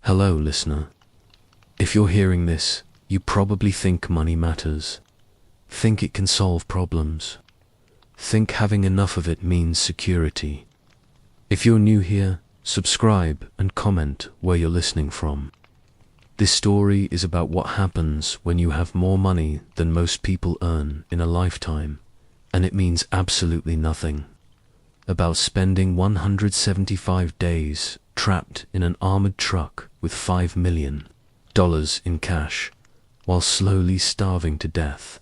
Hello, listener. If you're hearing this, you probably think money matters. Think it can solve problems. Think having enough of it means security. If you're new here, subscribe and comment where you're listening from. This story is about what happens when you have more money than most people earn in a lifetime, and it means absolutely nothing. About spending 175 days trapped in an armored truck with $5 million in cash, while slowly starving to death.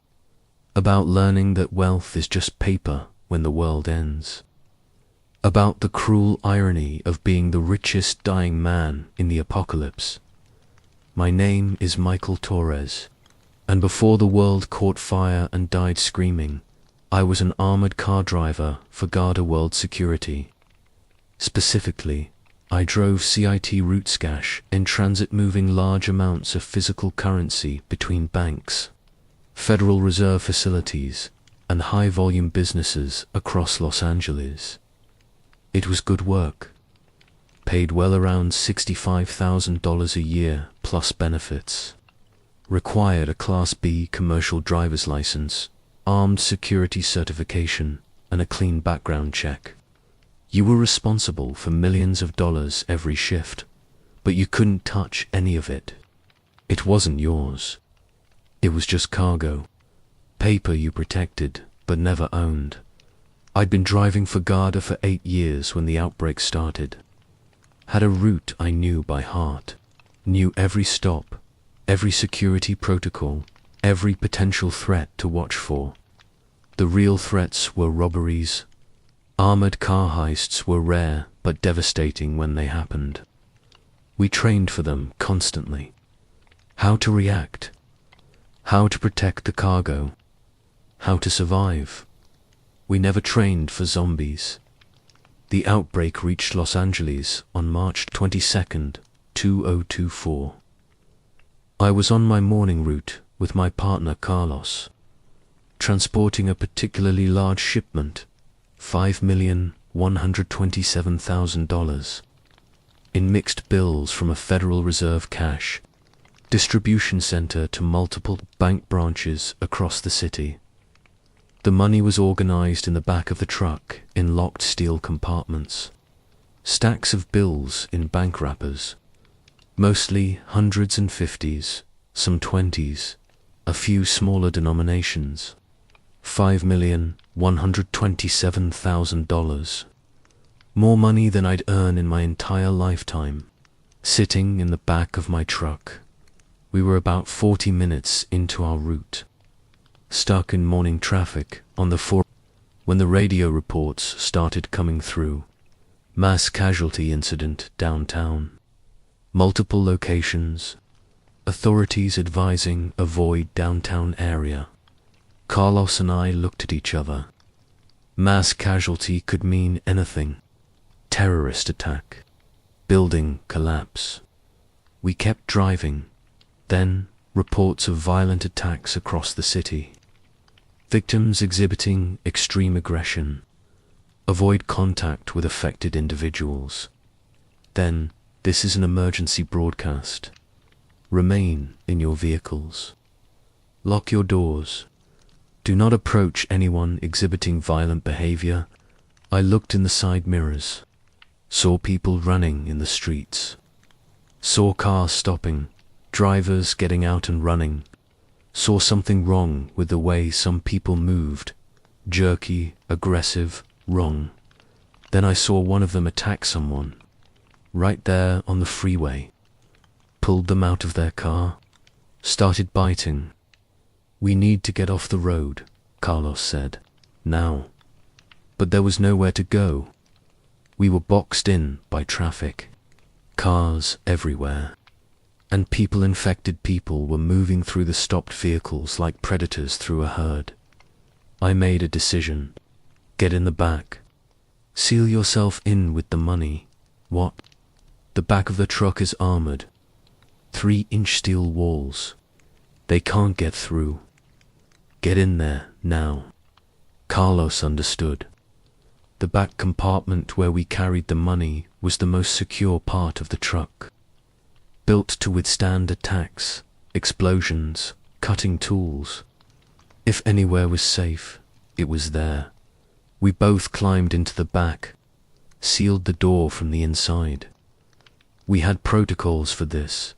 About learning that wealth is just paper when the world ends. About the cruel irony of being the richest dying man in the apocalypse. My name is Michael Torres, and before the world caught fire and died screaming, I was an armored car driver for Garda World Security. Specifically, I drove CIT route scash in transit, moving large amounts of physical currency between banks, Federal Reserve facilities, and high-volume businesses across Los Angeles. It was good work. Paid well around $65,000 a year plus benefits. Required a Class B commercial driver's license, armed security certification, and a clean background check. You were responsible for millions of dollars every shift, but you couldn't touch any of it. It wasn't yours. It was just cargo. Paper you protected, but never owned. I'd been driving for Garda for 8 years when the outbreak started. Had a route I knew by heart. Knew every stop, every security protocol, every potential threat to watch for. The real threats were robberies. Armored car heists were rare but devastating when they happened. We trained for them constantly. How to react. How to protect the cargo. How to survive. We never trained for zombies. The outbreak reached Los Angeles on March 22nd, 2024. I was on my morning route with my partner Carlos, transporting a particularly large shipment, $5,127,000, in mixed bills from a Federal Reserve cash distribution center to multiple bank branches across the city. The money was organized in the back of the truck in locked steel compartments. Stacks of bills in bank wrappers, mostly hundreds and fifties, some 20s, a few smaller denominations. $5,127,000. More money than I'd earn in my entire lifetime. Sitting in the back of my truck. We were about 40 minutes into our route. Stuck in morning traffic on the 4 when the radio reports started coming through. Mass casualty incident downtown. Multiple locations. Authorities advising avoid downtown area. Carlos and I looked at each other. Mass casualty could mean anything. Terrorist attack. Building collapse. We kept driving. Then, reports of violent attacks across the city. Victims exhibiting extreme aggression. Avoid contact with affected individuals. Then, this is an emergency broadcast. Remain in your vehicles. Lock your doors. Do not approach anyone exhibiting violent behavior. I looked in the side mirrors. Saw people running in the streets. Saw cars stopping, drivers getting out and running. Saw something wrong with the way some people moved. Jerky, aggressive, wrong. Then I saw one of them attack someone. Right there on the freeway. Pulled them out of their car. Started biting. We need to get off the road, Carlos said. Now. But there was nowhere to go. We were boxed in by traffic. Cars everywhere. And infected people were moving through the stopped vehicles like predators through a herd. I made a decision. Get in the back. Seal yourself in with the money. What? The back of the truck is armored. 3-inch steel walls. They can't get through. Get in there, now. Carlos understood. The back compartment where we carried the money was the most secure part of the truck. built to withstand attacks, explosions, cutting tools. If anywhere was safe, it was there. We both climbed into the back, sealed the door from the inside. We had protocols for this.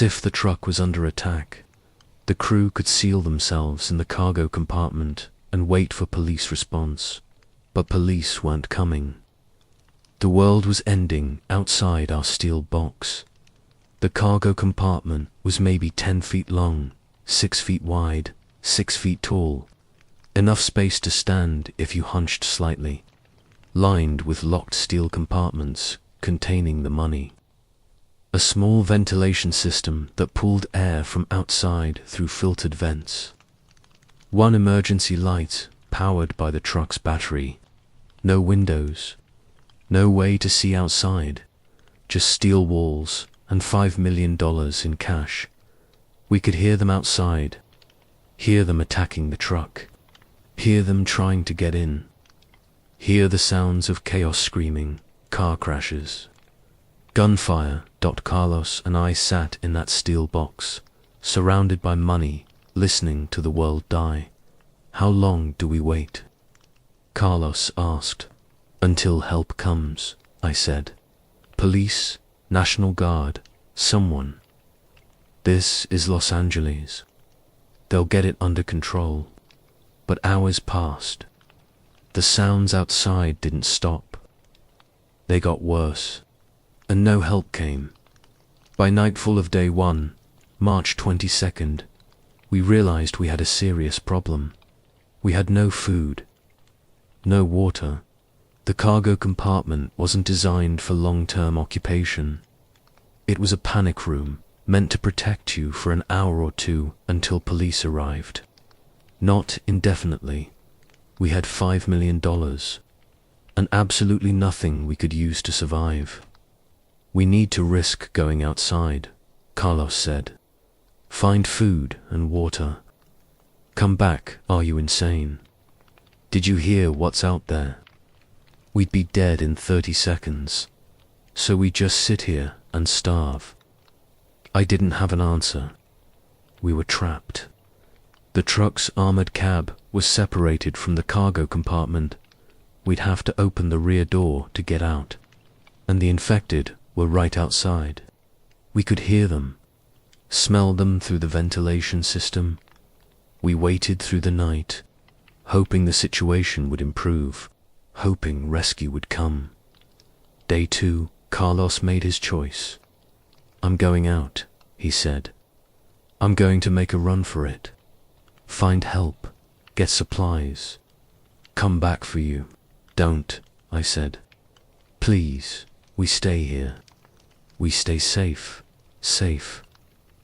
If the truck was under attack, the crew could seal themselves in the cargo compartment and wait for police response. But police weren't coming. The world was ending outside our steel box. The cargo compartment was maybe 10 feet long, 6 feet wide, 6 feet tall. Enough space to stand if you hunched slightly, lined with locked steel compartments containing the money. A small ventilation system that pulled air from outside through filtered vents. One emergency light powered by the truck's battery. No windows. No way to see outside. Just steel walls and $5 million in cash. We could hear them outside. Hear them attacking the truck. Hear them trying to get in. Hear the sounds of chaos screaming, car crashes. Gunfire. Carlos and I sat in that steel box, surrounded by money, listening to the world die. How long do we wait? Carlos asked. Until help comes, I said. Police, National Guard, someone. This is Los Angeles. They'll get it under control. But hours passed. The sounds outside didn't stop. They got worse. And no help came. By nightfall of day 1, March 22nd, we realized we had a serious problem. We had no food, no water. The cargo compartment wasn't designed for long-term occupation. It was a panic room, meant to protect you for an hour or two until police arrived. Not indefinitely. We had $5 million, and absolutely nothing we could use to survive. We need to risk going outside, Carlos said. Find food and water. Come back, are you insane? Did you hear what's out there? We'd be dead in 30 seconds, so we just sit here and starve. I didn't have an answer. We were trapped. The truck's armored cab was separated from the cargo compartment. We'd have to open the rear door to get out, and the infected were right outside. We could hear them, smell them through the ventilation system. We waited through the night, hoping the situation would improve, hoping rescue would come. Day 2, Carlos made his choice. I'm going out, he said. I'm going to make a run for it. Find help, get supplies. Come back for you. Don't, I said. Please. We stay here. We stay safe. Safe.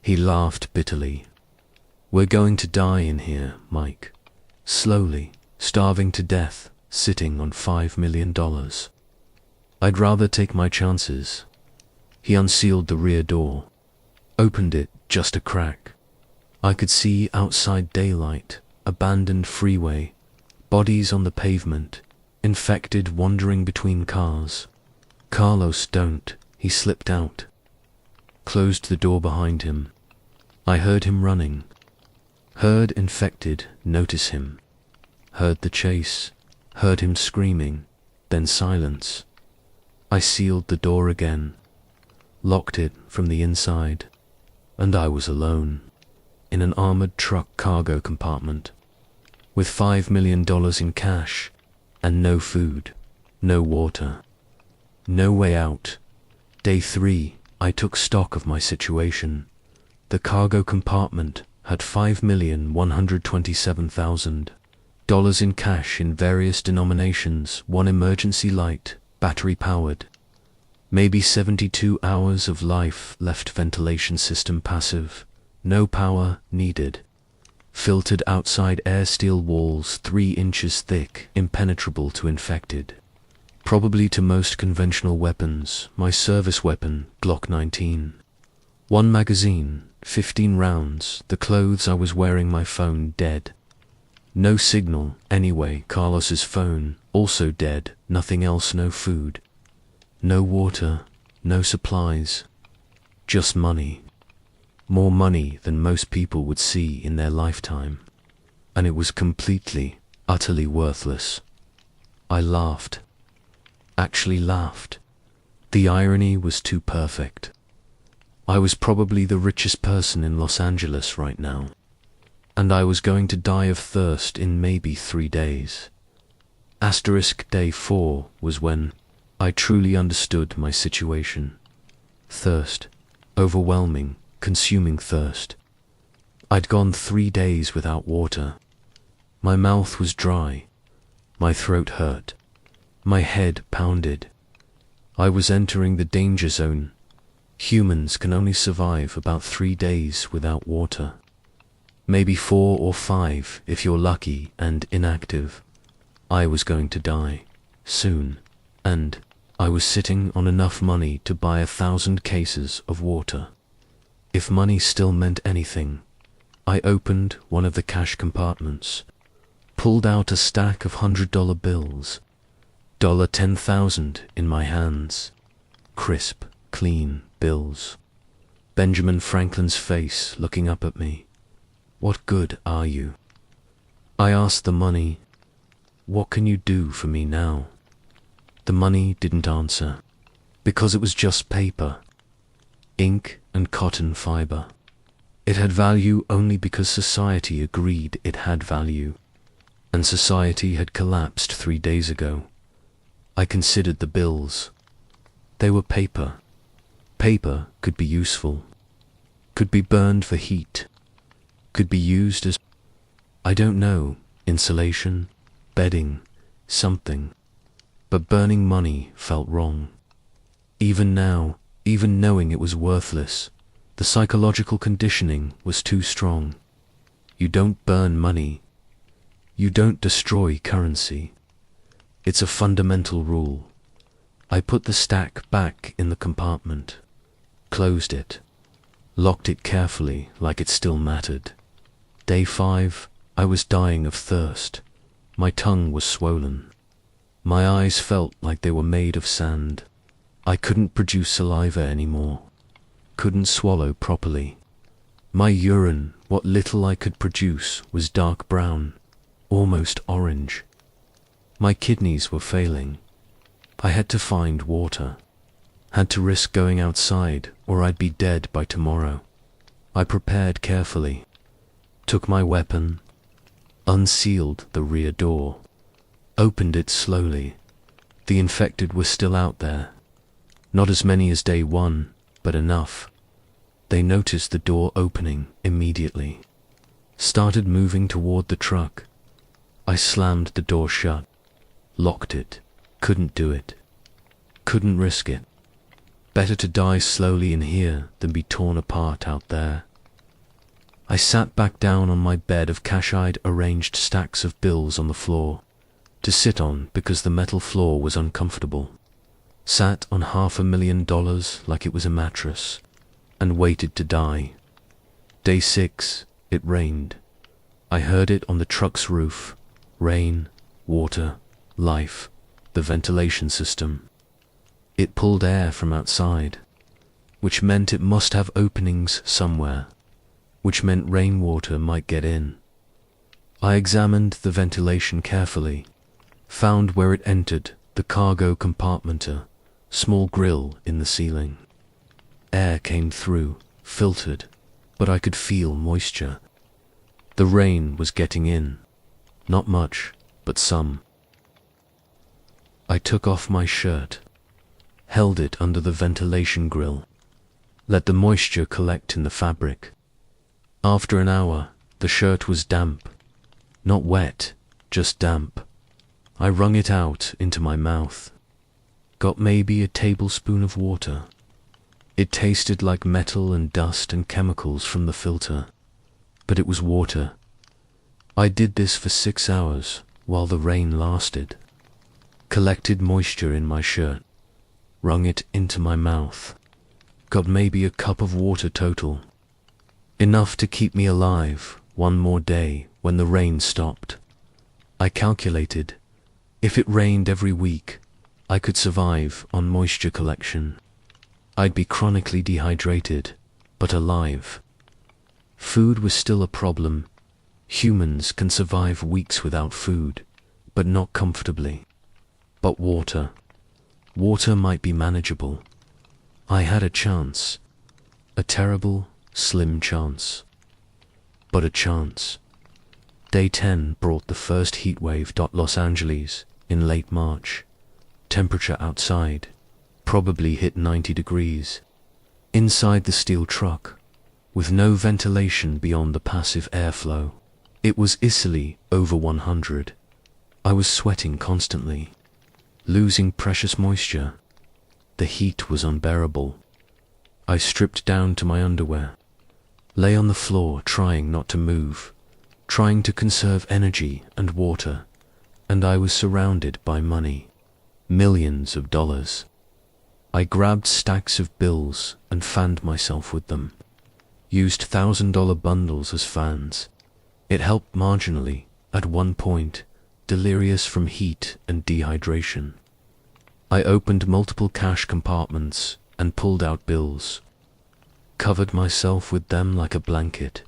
He laughed bitterly. We're going to die in here, Mike. Slowly, starving to death, sitting on $5 million. I'd rather take my chances. He unsealed the rear door, opened it just a crack. I could see outside daylight, abandoned freeway, bodies on the pavement, infected wandering between cars. Carlos, don't. He slipped out, closed the door behind him. I heard him running. Heard infected notice him. Heard the chase. Heard him screaming. Then silence. I sealed the door again, locked it from the inside, and I was alone, in an armored truck cargo compartment, with $5 million in cash, and no food, no water. No way out. Day 3, I took stock of my situation. The cargo compartment had $5,127,000 in cash in various denominations, one emergency light, battery powered. Maybe 72 hours of life left, ventilation system passive, no power needed. Filtered outside air, steel walls 3 inches thick, impenetrable to infected. Probably to most conventional weapons, my service weapon, Glock 19. 1 magazine, 15 rounds, the clothes I was wearing, my phone dead. No signal, anyway, Carlos's phone, also dead, nothing else, no food. No water, no supplies. Just money. More money than most people would see in their lifetime. And it was completely, utterly worthless. I laughed. Actually laughed. The irony was too perfect. I was probably the richest person in Los Angeles right now. And I was going to die of thirst in maybe 3 days. Day 4 was when I truly understood my situation. Thirst. Overwhelming, consuming thirst. I'd gone 3 days without water. My mouth was dry. My throat hurt. My head pounded. I was entering the danger zone. Humans can only survive about 3 days without water. Maybe 4 or 5 if you're lucky and inactive. I was going to die. Soon. And I was sitting on enough money to buy 1,000 cases of water. If money still meant anything, I opened one of the cash compartments, pulled out a stack of $100 bills, $10,000 in my hands. Crisp, clean bills. Benjamin Franklin's face looking up at me. What good are you? I asked the money, what can you do for me now? The money didn't answer, because it was just paper, ink and cotton fiber. It had value only because society agreed it had value, and society had collapsed 3 days ago. I considered the bills. They were paper. Paper could be useful, could be burned for heat, could be used as, I don't know, insulation, bedding, something. But burning money felt wrong. Even now, even knowing it was worthless, the psychological conditioning was too strong. You don't burn money. You don't destroy currency. It's a fundamental rule. I put the stack back in the compartment, closed it, locked it carefully like it still mattered. Day 5, I was dying of thirst. My tongue was swollen. My eyes felt like they were made of sand. I couldn't produce saliva anymore. Couldn't swallow properly. My urine, what little I could produce, was dark brown, almost orange. My kidneys were failing. I had to find water. Had to risk going outside, or I'd be dead by tomorrow. I prepared carefully. Took my weapon. Unsealed the rear door. Opened it slowly. The infected were still out there. Not as many as day 1, but enough. They noticed the door opening immediately. Started moving toward the truck. I slammed the door shut. Locked it. Couldn't do it. Couldn't risk it. Better to die slowly in here than be torn apart out there. I sat back down on my bed of cash-eyed arranged stacks of bills on the floor. To sit on because the metal floor was uncomfortable. Sat on $500,000 like it was a mattress, and waited to die. Day 6, it rained. I heard it on the truck's roof. Rain, water, life, the ventilation system. It pulled air from outside, which meant it must have openings somewhere, which meant rainwater might get in. I examined the ventilation carefully. Found where it entered the cargo compartment, a small grill in the ceiling. Air came through, filtered, but I could feel moisture. The rain was getting in. Not much, but some. I took off my shirt, held it under the ventilation grill, let the moisture collect in the fabric. After an hour, the shirt was damp. Not wet, just damp. I wrung it out into my mouth. Got maybe a tablespoon of water. It tasted like metal and dust and chemicals from the filter, but it was water. I did this for 6 hours while the rain lasted. Collected moisture in my shirt, wrung it into my mouth. Got maybe a cup of water total. Enough to keep me alive one more day when the rain stopped. I calculated, if it rained every week, I could survive on moisture collection. I'd be chronically dehydrated, but alive. Food was still a problem. Humans can survive weeks without food, but not comfortably. But water. Water might be manageable. I had a chance. A terrible, slim chance. But a chance. Day 10 brought the first heat wave. Los Angeles, in late March. Temperature outside probably hit 90 degrees. Inside the steel truck, with no ventilation beyond the passive airflow, it was easily over 100. I was sweating constantly, losing precious moisture. The heat was unbearable. I stripped down to my underwear, lay on the floor trying not to move, trying to conserve energy and water, and I was surrounded by money. Millions of dollars. I grabbed stacks of bills and fanned myself with them. Used $1,000 bundles as fans. It helped marginally, at one point, delirious from heat and dehydration. I opened multiple cash compartments and pulled out bills. Covered myself with them like a blanket.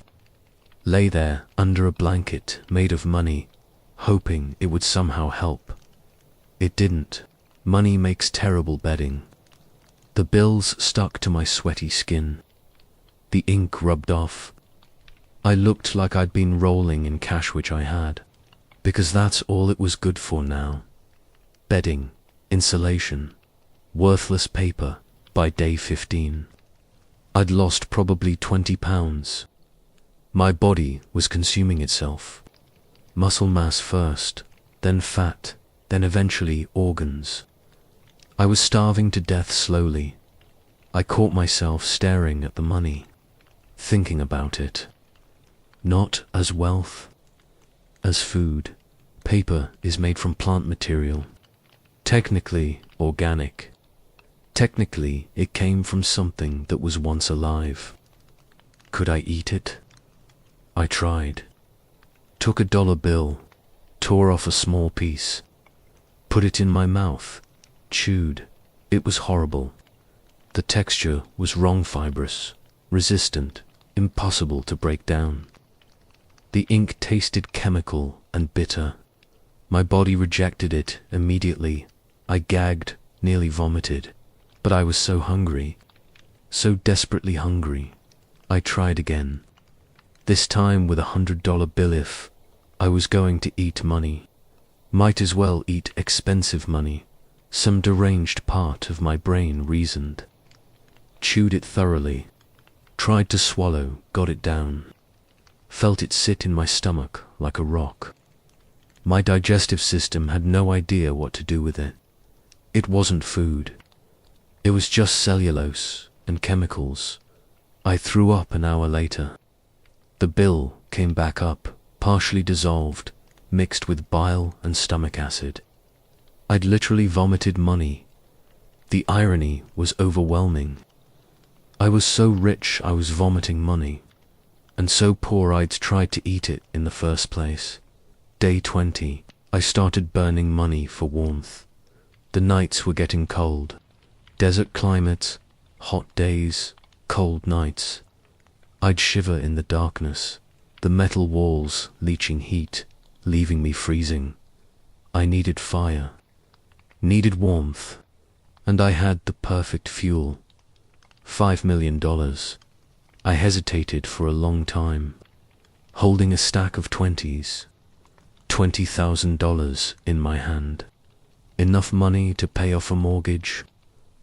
Lay there under a blanket made of money, hoping it would somehow help. It didn't. Money makes terrible bedding. The bills stuck to my sweaty skin. The ink rubbed off. I looked like I'd been rolling in cash, which I had, because that's all it was good for now. Bedding, insulation, worthless paper by day 15. I'd lost probably 20 pounds. My body was consuming itself. Muscle mass first, then fat, then eventually organs. I was starving to death slowly. I caught myself staring at the money, thinking about it. Not as wealth, as food. Paper is made from plant material. Technically organic. Technically it came from something that was once alive. Could I eat it? I tried. Took a dollar bill, tore off a small piece, put it in my mouth, chewed. It was horrible. The texture was wrong, fibrous, resistant, impossible to break down. The ink tasted chemical and bitter. My body rejected it immediately. I gagged, nearly vomited, but I was so hungry, so desperately hungry. I tried again, this time with $100 bill. If I was going to eat money, might as well eat expensive money. Some deranged part of my brain reasoned. Chewed it thoroughly, tried to swallow, got it down. Felt it sit in my stomach like a rock. My digestive system had no idea what to do with it. It wasn't food. It was just cellulose and chemicals. I threw up an hour later. The bill came back up, partially dissolved, mixed with bile and stomach acid. I'd literally vomited money. The irony was overwhelming. I was so rich I was vomiting money, and so poor I'd tried to eat it in the first place. Day 20, I started burning money for warmth. The nights were getting cold. Desert climate, hot days, cold nights. I'd shiver in the darkness, the metal walls leaching heat, leaving me freezing. I needed fire, needed warmth, and I had the perfect fuel. $5 million. I hesitated for a long time, holding a stack of 20s, $20,000 in my hand. Enough money to pay off a mortgage,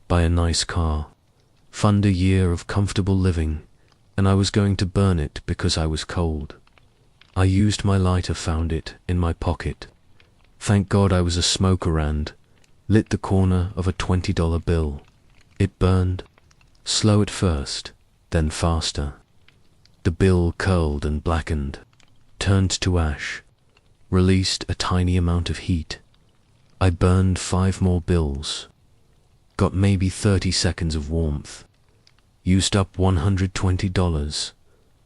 buy a nice car, fund a year of comfortable living, and I was going to burn it because I was cold. I used my lighter, found it in my pocket. Thank God I was a smoker and lit the corner of a $20 bill. It burned, slow at first, then faster. The bill curled and blackened, turned to ash, released a tiny amount of heat. I burned 5 more bills, got maybe 30 seconds of warmth, used up $120.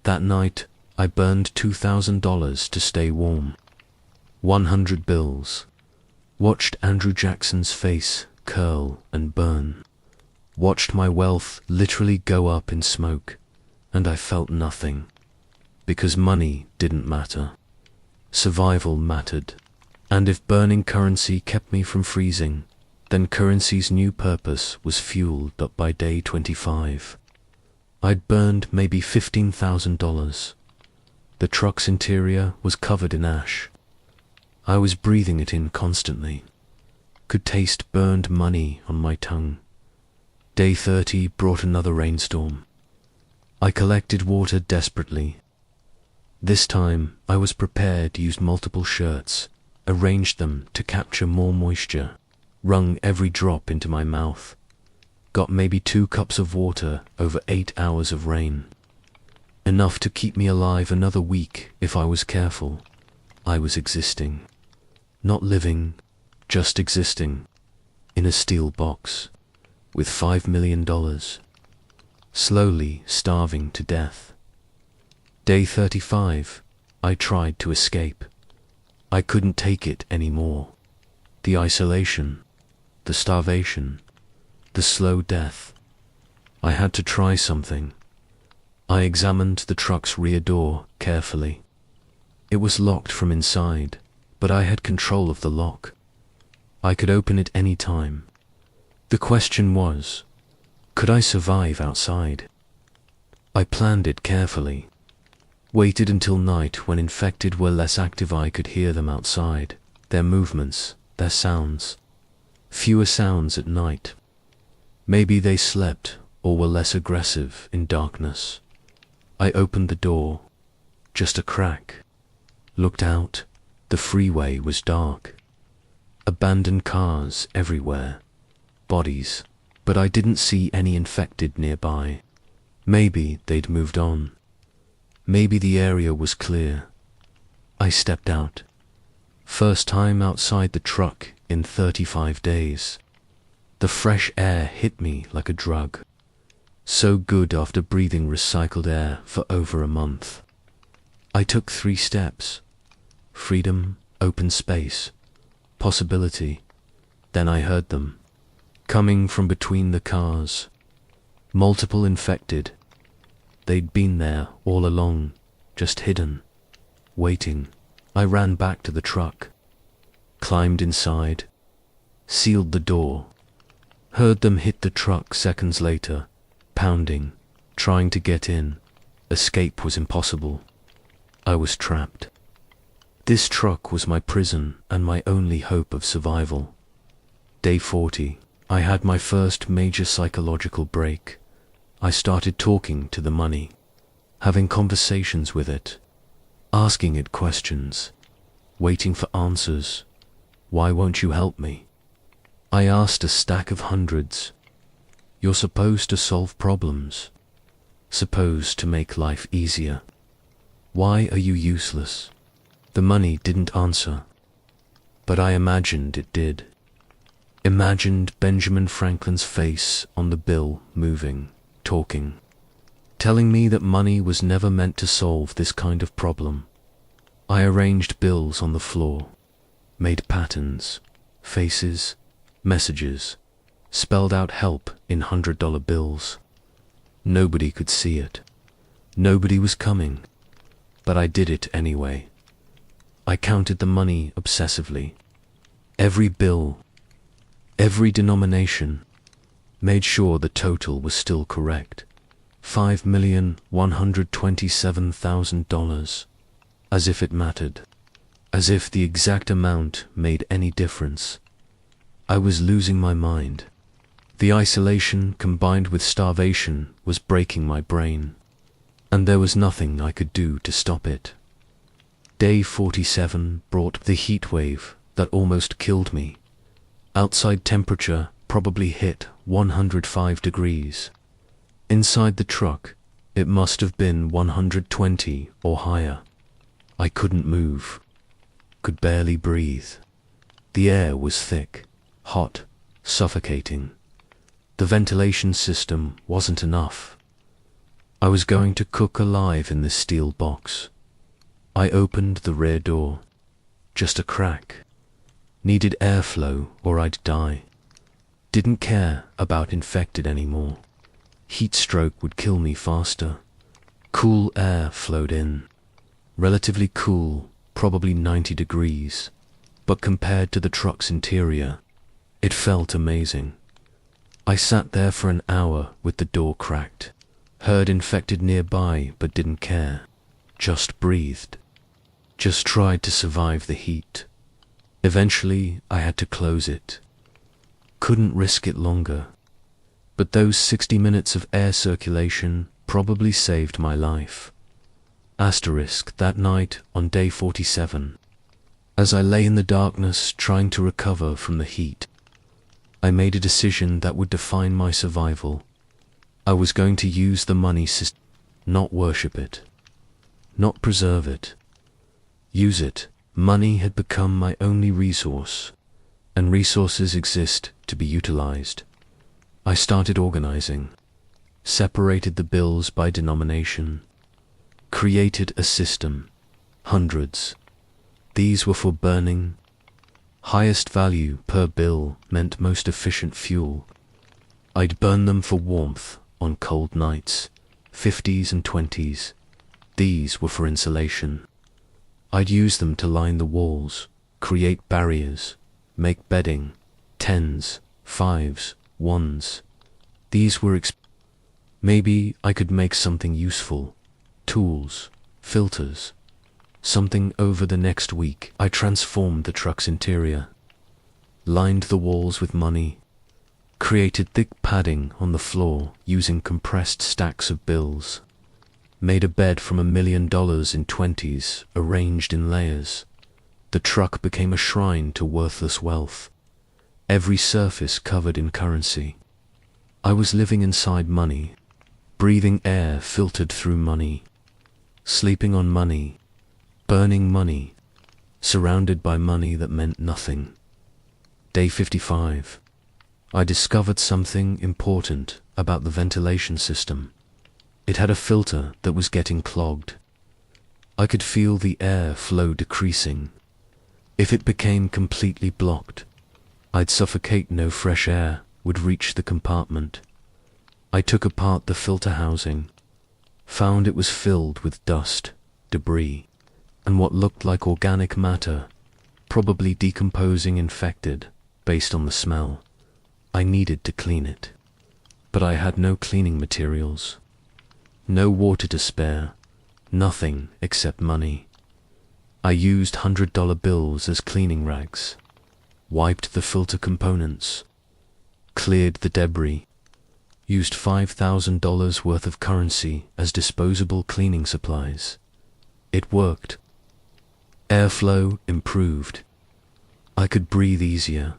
That night, I burned $2,000 to stay warm. 100 bills. Watched Andrew Jackson's face curl and burn. Watched my wealth literally go up in smoke, and I felt nothing. Because money didn't matter. Survival mattered. And if burning currency kept me from freezing, then currency's new purpose was fueled up by day 25. I'd burned maybe $15,000. The truck's interior was covered in ash. I was breathing it in constantly. Could taste burned money on my tongue. Day 30 brought another rainstorm. I collected water desperately. This time I was prepared to use multiple shirts, arranged them to capture more moisture, wrung every drop into my mouth. Got maybe 2 cups of water over 8 hours of rain. Enough to keep me alive another week if I was careful. I was existing. Not living, just existing. In a steel box. With $5 million. Slowly starving to death. Day 35, I tried to escape. I couldn't take it anymore. The isolation, the starvation, the slow death. I had to try something. I examined the truck's rear door carefully. It was locked from inside, but I had control of the lock. I could open it any time. The question was, could I survive outside? I planned it carefully. Waited until night when infected were less active. I could hear them outside, their movements, their sounds. Fewer sounds at night. Maybe they slept or were less aggressive in darkness. I opened the door, just a crack. Looked out, the freeway was dark. Abandoned cars everywhere. Bodies, but I didn't see any infected nearby. Maybe they'd moved on. Maybe the area was clear. I stepped out. First time outside the truck in 35 days. The fresh air hit me like a drug. So good after breathing recycled air for over a month. I took 3 steps. Freedom, open space, possibility. Then I heard them. Coming from between the cars. Multiple infected. They'd been there all along, just hidden, waiting. I ran back to the truck. Climbed inside. Sealed the door. Heard them hit the truck seconds later, pounding, trying to get in. Escape was impossible. I was trapped. This truck was my prison and my only hope of survival. Day 40. I had my first major psychological break. I started talking to the money, having conversations with it, asking it questions, waiting for answers. Why won't you help me? I asked a stack of hundreds. You're supposed to solve problems, supposed to make life easier. Why are you useless? The money didn't answer, but I imagined it did. Imagined Benjamin Franklin's face on the bill moving, talking, telling me that money was never meant to solve this kind of problem. I arranged bills on the floor, made patterns, faces, messages, spelled out help in $100 bills. Nobody could see it. Nobody was coming, but I did it anyway. I counted the money obsessively. Every bill, every denomination, made sure the total was still correct. $5,127,000. As if it mattered. As if the exact amount made any difference. I was losing my mind. The isolation combined with starvation was breaking my brain. And there was nothing I could do to stop it. Day 47 brought the heat wave that almost killed me. Outside temperature probably hit 105 degrees. Inside the truck, it must have been 120 or higher. I couldn't move, could barely breathe. The air was thick, hot, suffocating. The ventilation system wasn't enough. I was going to cook alive in this steel box. I opened the rear door. Just a crack. Needed airflow or I'd die. Didn't care about infected anymore. Heat stroke would kill me faster. Cool air flowed in. Relatively cool, probably 90 degrees. But compared to the truck's interior, it felt amazing. I sat there for an hour with the door cracked. Heard infected nearby but didn't care. Just breathed. Just tried to survive the heat. Eventually, I had to close it. Couldn't risk it longer. But those 60 minutes of air circulation probably saved my life. Asterisk that night on day 47. As I lay in the darkness trying to recover from the heat, I made a decision that would define my survival. I was going to use the money system, not worship it, not preserve it. Use it. Money had become my only resource, and resources exist to be utilized. I started organizing, separated the bills by denomination, created a system, hundreds. These were for burning. Highest value per bill meant most efficient fuel. I'd burn them for warmth on cold nights, 50s and 20s. These were for insulation. I'd use them to line the walls, create barriers, make bedding, 10s, 5s, 1s. These were maybe I could make something useful, tools, filters, something. Over the next week. I transformed the truck's interior, lined the walls with money, created thick padding on the floor using compressed stacks of bills, made a bed from $1 million in 20s arranged in layers. The truck became a shrine to worthless wealth, every surface covered in currency. I was living inside money, breathing air filtered through money, sleeping on money, burning money, surrounded by money that meant nothing. Day 55. I discovered something important about the ventilation system. It had a filter that was getting clogged. I could feel the air flow decreasing. If it became completely blocked, I'd suffocate. No fresh air would reach the compartment. I took apart the filter housing, found it was filled with dust, debris, and what looked like organic matter, probably decomposing infected based on the smell. I needed to clean it, but I had no cleaning materials. No water to spare, nothing except money. I used $100 bills as cleaning rags, wiped the filter components, cleared the debris, used $5,000 worth of currency as disposable cleaning supplies. It worked. Airflow improved. I could breathe easier.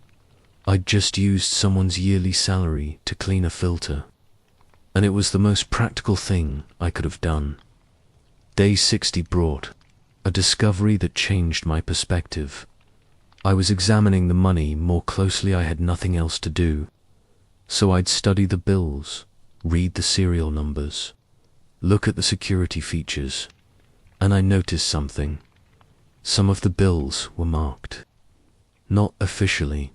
I'd just used someone's yearly salary to clean a filter, and it was the most practical thing I could have done. Day 60 brought a discovery that changed my perspective. I was examining the money more closely. I had nothing else to do, so I'd study the bills, read the serial numbers, look at the security features, and I noticed something. Some of the bills were marked. Not officially,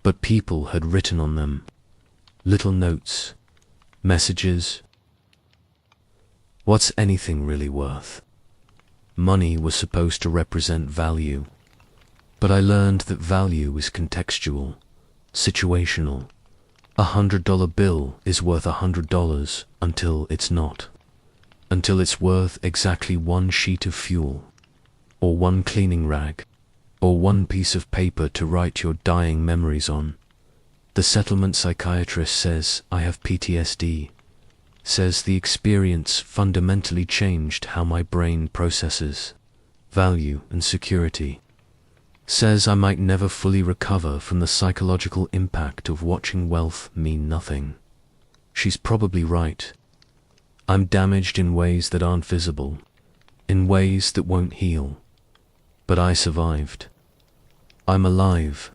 but people had written on them. Little notes, messages. What's anything really worth? Money was supposed to represent value, but I learned that value is contextual, situational. $100 bill is worth $100 until it's not. Until it's worth exactly one sheet of fuel, or one cleaning rag, or one piece of paper to write your dying memories on. The settlement psychiatrist says I have PTSD, says the experience fundamentally changed how my brain processes value and security, says I might never fully recover from the psychological impact of watching wealth mean nothing. She's probably right. I'm damaged in ways that aren't visible, in ways that won't heal. But I survived. I'm alive.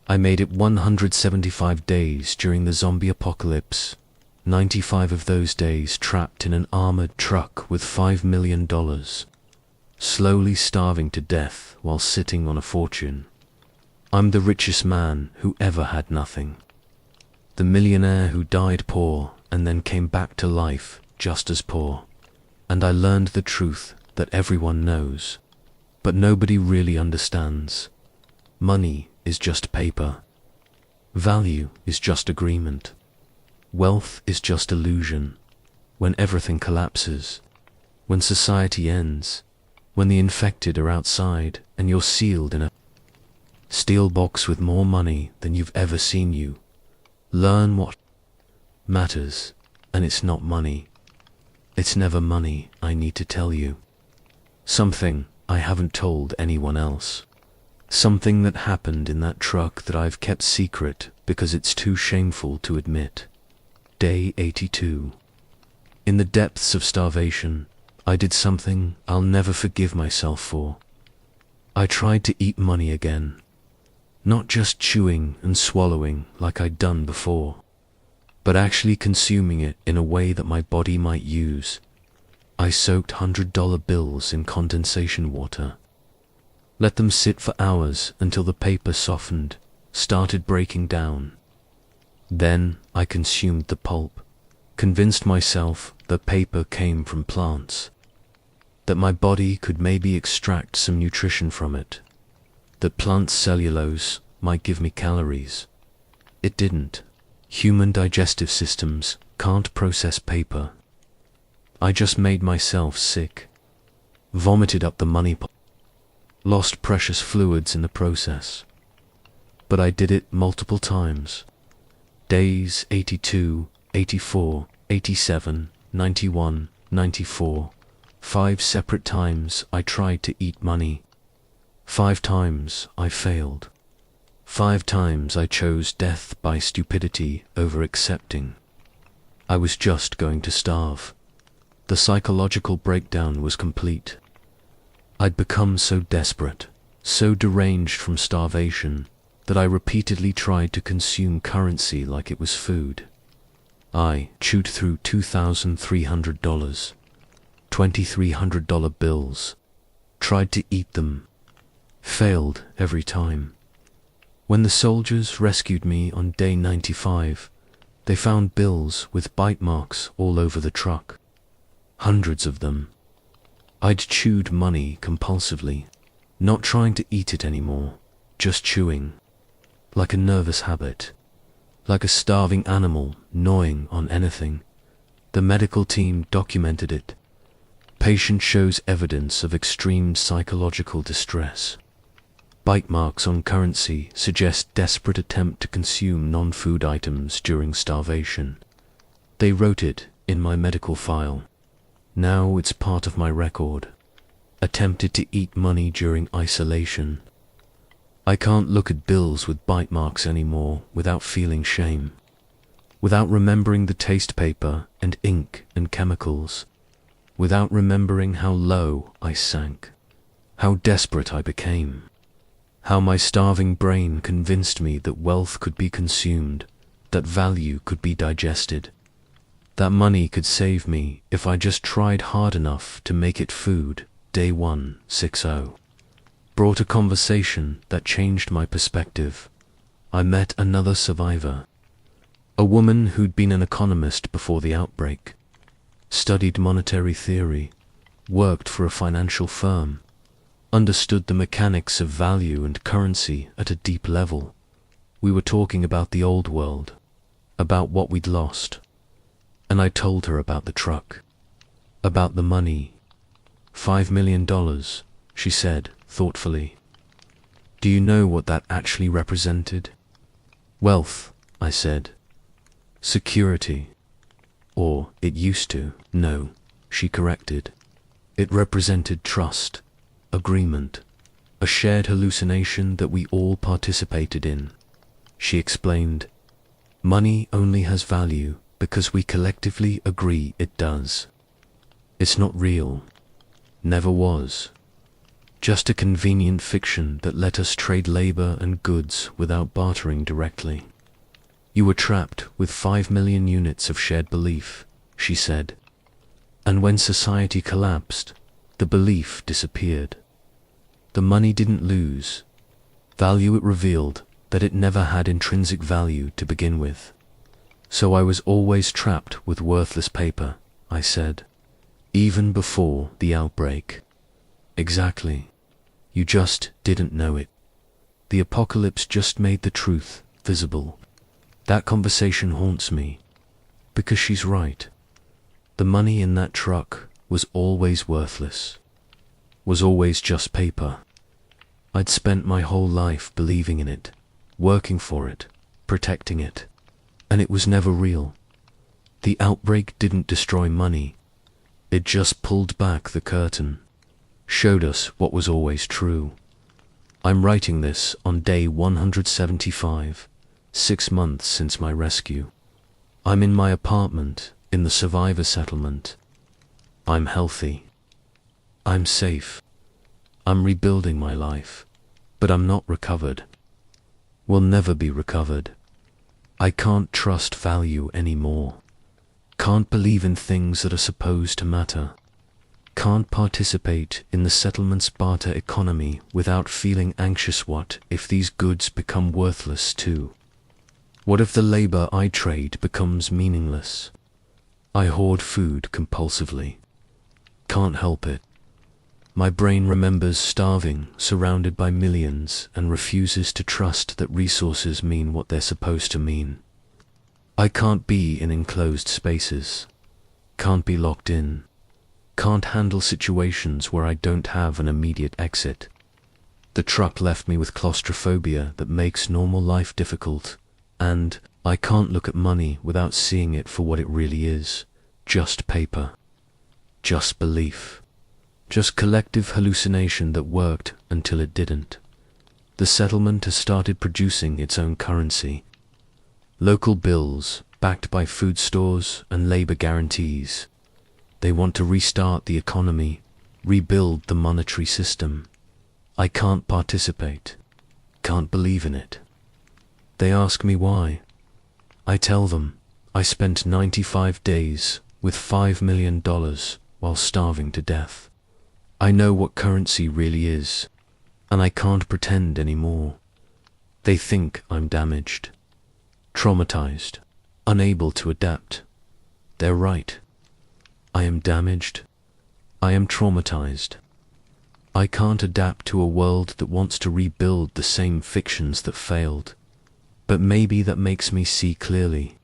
I made it 175 days during the zombie apocalypse, 95 of those days trapped in an armored truck with $5 million, slowly starving to death while sitting on a fortune. I'm the richest man who ever had nothing. The millionaire who died poor and then came back to life just as poor. And I learned the truth that everyone knows, but nobody really understands. Money is just paper. Value is just agreement. Wealth is just illusion. When everything collapses, when society ends, when the infected are outside and you're sealed in a steel box with more money than you've ever seen, you learn what matters, and it's not money. It's never money, I need to tell you. Something I haven't told anyone else. Something that happened in that truck that I've kept secret because it's too shameful to admit. Day 82. In the depths of starvation, I did something I'll never forgive myself for. I tried to eat money again. Not just chewing and swallowing like I'd done before, but actually consuming it in a way that my body might use. I soaked $100 bills in condensation water. Let them sit for hours until the paper softened, started breaking down. Then I consumed the pulp, convinced myself that paper came from plants, that my body could maybe extract some nutrition from it, that plant cellulose might give me calories. It didn't. Human digestive systems can't process paper. I just made myself sick, vomited up the money pot, lost precious fluids in the process. But I did it multiple times. Days 82, 84, 87, 91, 94. 5 separate times I tried to eat money. 5 times I failed. 5 times I chose death by stupidity over accepting. I was just going to starve. The psychological breakdown was complete. I'd become so desperate, so deranged from starvation, that I repeatedly tried to consume currency like it was food. I chewed through $2,300, $2,300 bills, tried to eat them, failed every time. When the soldiers rescued me on day 95, they found bills with bite marks all over the truck. Hundreds of them. I'd chewed money compulsively, not trying to eat it anymore, just chewing. Like a nervous habit. Like a starving animal gnawing on anything. The medical team documented it. Patient shows evidence of extreme psychological distress. Bite marks on currency suggest desperate attempt to consume non-food items during starvation. They wrote it in my medical file. Now it's part of my record. Attempted to eat money during isolation. I can't look at bills with bite marks anymore without feeling shame. Without remembering the taste paper and ink and chemicals. Without remembering how low I sank. How desperate I became. How my starving brain convinced me that wealth could be consumed, that value could be digested, that money could save me if I just tried hard enough to make it food. Day 160. Brought a conversation that changed my perspective. I met another survivor. A woman who'd been an economist before the outbreak, studied monetary theory, worked for a financial firm, understood the mechanics of value and currency at a deep level. We were talking about the old world, about what we'd lost, and I told her about the truck, about the money. $5 million, she said thoughtfully. Do you know what that actually represented? Wealth, I said. Security. Or it used to. No, she corrected. It represented trust, agreement, a shared hallucination that we all participated in. She explained, money only has value because we collectively agree it does. It's not real. Never was. Just a convenient fiction that let us trade labor and goods without bartering directly. You were trapped with 5 million units of shared belief, she said. And when society collapsed, the belief disappeared. The money didn't lose. Value, it revealed that it never had intrinsic value to begin with. So I was always trapped with worthless paper, I said. Even before the outbreak. Exactly. You just didn't know it. The apocalypse just made the truth visible. That conversation haunts me. Because she's right. The money in that truck was always worthless. Was always just paper. I'd spent my whole life believing in it, working for it, protecting it. And it was never real. The outbreak didn't destroy money. It just pulled back the curtain. Showed us what was always true. I'm writing this on day 175, 6 months since my rescue. I'm in my apartment in the survivor settlement. I'm healthy. I'm safe. I'm rebuilding my life. But I'm not recovered. Will never be recovered. I can't trust value anymore. Can't believe in things that are supposed to matter. Can't participate in the settlement's barter economy without feeling anxious. What if these goods become worthless too? What if the labor I trade becomes meaningless? I hoard food compulsively. Can't help it. My brain remembers starving, surrounded by millions, and refuses to trust that resources mean what they're supposed to mean. I can't be in enclosed spaces. Can't be locked in. Can't handle situations where I don't have an immediate exit. The truck left me with claustrophobia that makes normal life difficult, and I can't look at money without seeing it for what it really is. Just paper. Just belief. Just collective hallucination that worked until it didn't. The settlement has started producing its own currency. Local bills, backed by food stores and labor guarantees. They want to restart the economy, rebuild the monetary system. I can't participate. Can't believe in it. They ask me why. I tell them I spent 95 days with $5 million while starving to death. I know what currency really is, and I can't pretend anymore. They think I'm damaged, traumatized, unable to adapt. They're right. I am damaged. I am traumatized. I can't adapt to a world that wants to rebuild the same fictions that failed. But maybe that makes me see clearly.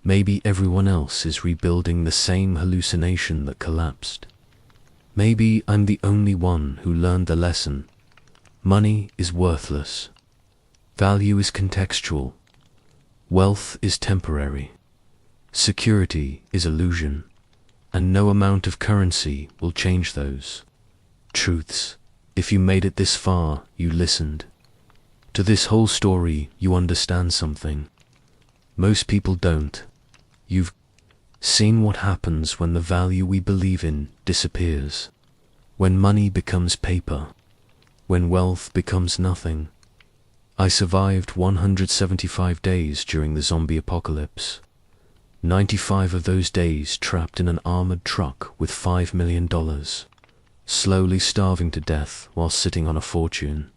Maybe everyone else is rebuilding the same hallucination that collapsed. Maybe I'm the only one who learned the lesson. Money is worthless. Value is contextual. Wealth is temporary. Security is illusion. And no amount of currency will change those truths. If you made it this far, you listened. To this whole story, you understand something. Most people don't. You've seen what happens when the value we believe in disappears. When money becomes paper. When wealth becomes nothing. I survived 175 days during the zombie apocalypse. 95 of those days trapped in an armored truck with $5 million. Slowly starving to death while sitting on a fortune.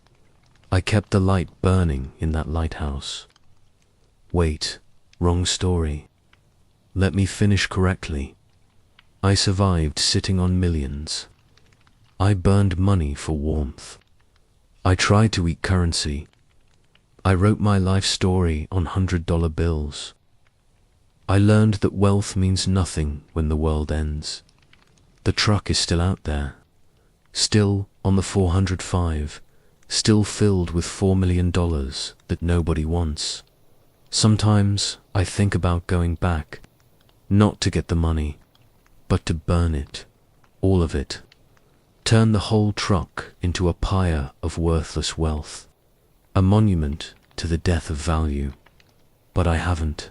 I kept the light burning in that lighthouse. Wait, wrong story. Let me finish correctly. I survived sitting on millions. I burned money for warmth. I tried to eat currency. I wrote my life story on $100 bills. I learned that wealth means nothing when the world ends. The truck is still out there. Still on the 405. Still filled with $4 million that nobody wants. Sometimes I think about going back. Not to get the money, but to burn it. All of it. Turn the whole truck into a pyre of worthless wealth. A monument to the death of value. But I haven't.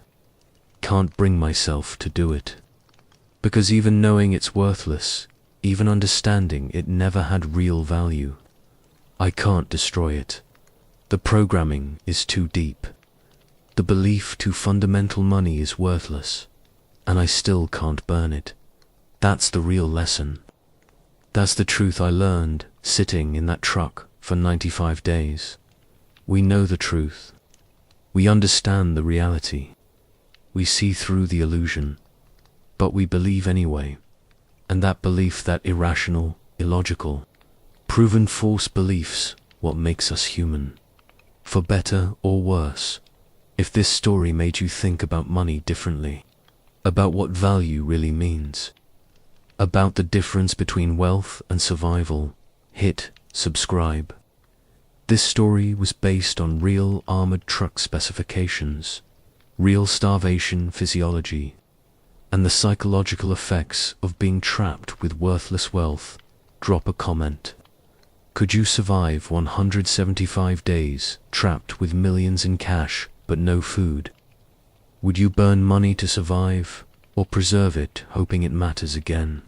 Can't bring myself to do it. Because even knowing it's worthless, even understanding it never had real value, I can't destroy it. The programming is too deep. The belief too fundamental money is worthless, and I still can't burn it. That's the real lesson. That's the truth I learned sitting in that truck for 95 days. We know the truth. We understand the reality. We see through the illusion, but we believe anyway. And that belief, that irrational, illogical, proven false beliefs, what makes us human. For better or worse, if this story made you think about money differently, about what value really means, about the difference between wealth and survival, hit subscribe. This story was based on real armored truck specifications, real starvation physiology, and the psychological effects of being trapped with worthless wealth. Drop a comment. Could you survive 175 days trapped with millions in cash but no food? Would you burn money to survive, or preserve it hoping it matters again?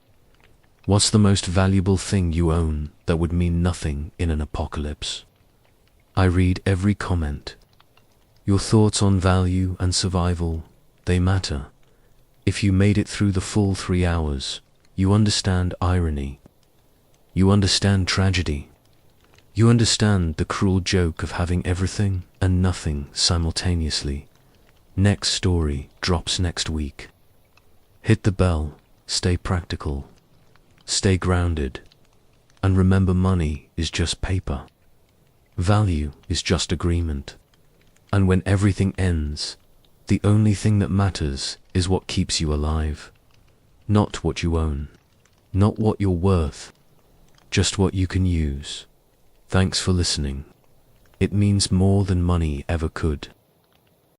What's the most valuable thing you own that would mean nothing in an apocalypse? I read every comment. Your thoughts on value and survival, they matter. If you made it through the full 3 hours, you understand irony. You understand tragedy. You understand the cruel joke of having everything and nothing simultaneously. Next story drops next week. Hit the bell, stay practical, stay grounded, and remember, money is just paper. Value is just agreement. And when everything ends, the only thing that matters is what keeps you alive. Not what you own, not what you're worth, just what you can use. Thanks for listening. It means more than money ever could.